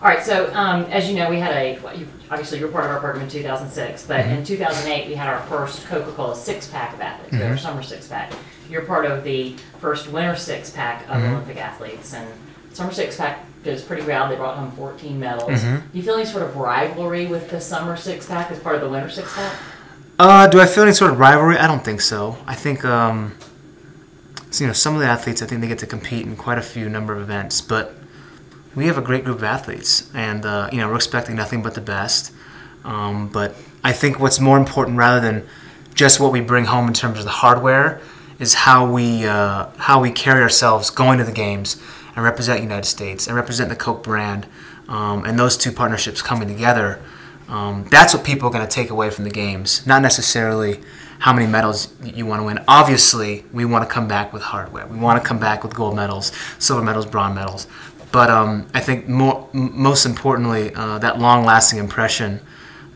All right, so as you know, we had obviously you were part of our program in 2006, but in 2008 we had our first Coca-Cola six-pack of athletes, we had our summer six-pack. You're part of the first winter six-pack of Olympic athletes, and summer six-pack goes pretty well. They brought home 14 medals. Do you feel any sort of rivalry with the summer six-pack as part of the winter six-pack? Do I feel any sort of rivalry? I don't think so. I think, so, some of the athletes, I think they get to compete in quite a few number of events, but we have a great group of athletes, and we're expecting nothing but the best. But I think what's more important, rather than just what we bring home in terms of the hardware, is how we carry ourselves going to the games and represent the United States and represent the Coke brand, and those two partnerships coming together. That's what people are going to take away from the games, not necessarily how many medals you want to win. Obviously, we want to come back with hardware. We want to come back with gold medals, silver medals, bronze medals. But I think most importantly, that long-lasting impression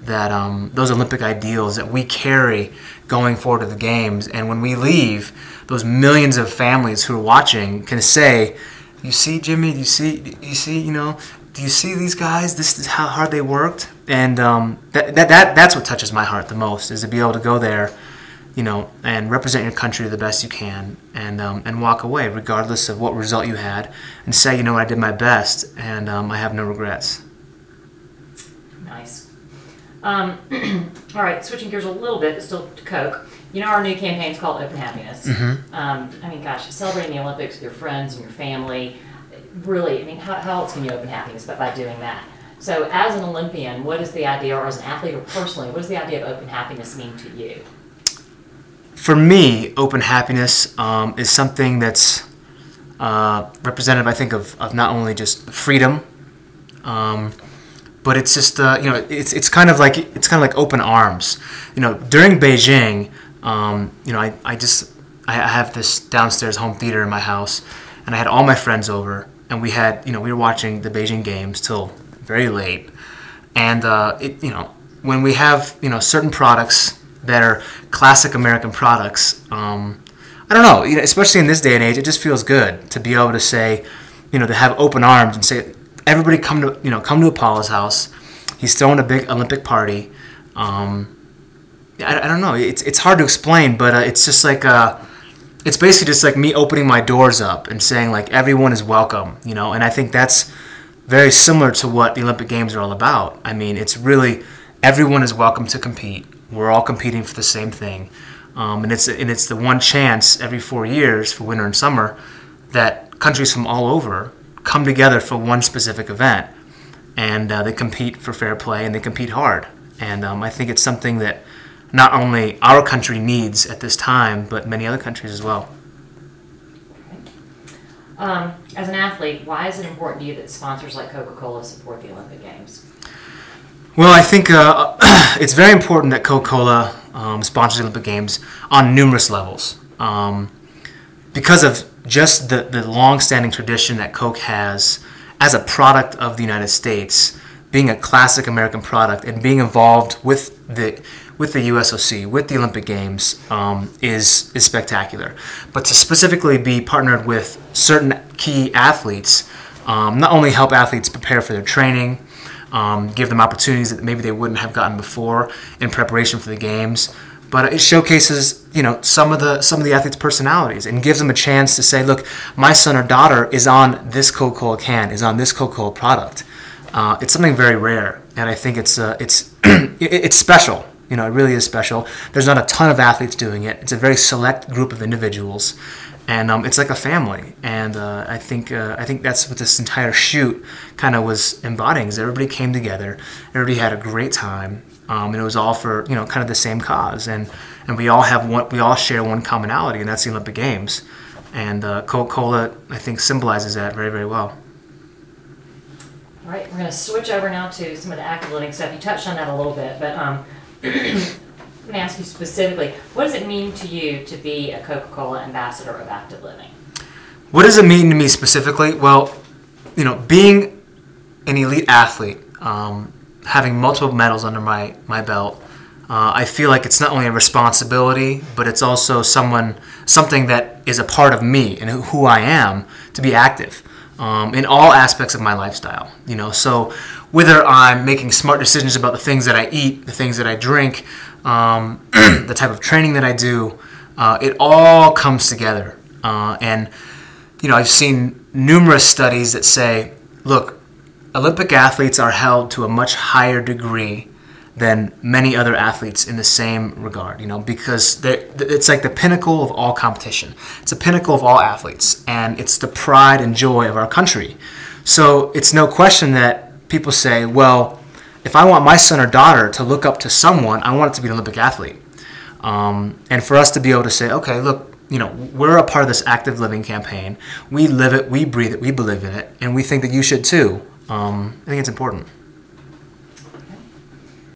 that those Olympic ideals that we carry going forward to the games, and when we leave, those millions of families who are watching can say, "You see, Jimmy? Do you see? Do you see these guys? This is how hard they worked." And that's what touches my heart the most, is to be able to go there, and represent your country the best you can, and walk away regardless of what result you had, and say, I did my best, and I have no regrets. Nice. All right, switching gears a little bit, but still to Coke. Our new campaign is called Open Happiness. Gosh, celebrating the Olympics with your friends and your family. Really, how else can you open happiness but by doing that? So as an Olympian, what is the idea, or as an athlete or personally, what does the idea of open happiness mean to you? For me, open happiness is something that's representative, I think, of not only just freedom, but it's just it's kind of like open arms. During Beijing, I have this downstairs home theater in my house, and I had all my friends over, and we were watching the Beijing games till very late, and when we have certain products that are classic American products, I don't know, especially in this day and age, it just feels good to be able to say, to have open arms and say, everybody come to Apollo's house. He's throwing a big Olympic party. I don't know, it's hard to explain, but it's just like it's basically just like me opening my doors up and saying, like, everyone is welcome, and I think that's very similar to what the Olympic Games are all about. I mean, it's really, everyone is welcome to compete. We're all competing for the same thing, and it's the one chance every 4 years, for winter and summer, that countries from all over come together for one specific event, and they compete for fair play, and they compete hard. And I think it's something that not only our country needs at this time, but many other countries as well. As an athlete, why is it important to you that sponsors like Coca-Cola support the Olympic Games? Well, I think it's very important that Coca-Cola sponsors the Olympic Games on numerous levels, because of just the long-standing tradition that Coke has as a product of the United States, being a classic American product, and being involved with the USOC, with the Olympic Games, is spectacular. But to specifically be partnered with certain key athletes, not only help athletes prepare for their training, give them opportunities that maybe they wouldn't have gotten before in preparation for the games, but it showcases some of the athletes' personalities, and gives them a chance to say, look, my son or daughter is on this Coca-Cola can, is on this Coca-Cola product. It's something very rare, and I think it's it's special. It really is special. There's not a ton of athletes doing it. It's a very select group of individuals, and it's like a family. And I think that's what this entire shoot kind of was embodying. Is everybody came together, everybody had a great time, and it was all for kind of the same cause. And we all share one commonality, and that's the Olympic Games. And Coca-Cola, I think, symbolizes that very, very well. All right, we're going to switch over now to some of the active living stuff. You touched on that a little bit, but I'm going to ask you specifically, what does it mean to you to be a Coca-Cola ambassador of active living? What does it mean to me specifically? Well, being an elite athlete, having multiple medals under my belt, I feel like it's not only a responsibility, but it's also something that is a part of me and who I am, to be active. in all aspects of my lifestyle. So whether I'm making smart decisions about the things that I eat, the things that I drink, the type of training that I do, it all comes together. And I've seen numerous studies that say, look, Olympic athletes are held to a much higher degree than many other athletes in the same regard, because it's like the pinnacle of all competition. It's a pinnacle of all athletes, and it's the pride and joy of our country. So it's no question that people say, well, if I want my son or daughter to look up to someone, I want it to be an Olympic athlete. And for us to be able to say, okay, look, we're a part of this active living campaign. We live it, we breathe it, we believe in it, and we think that you should too. I think it's important.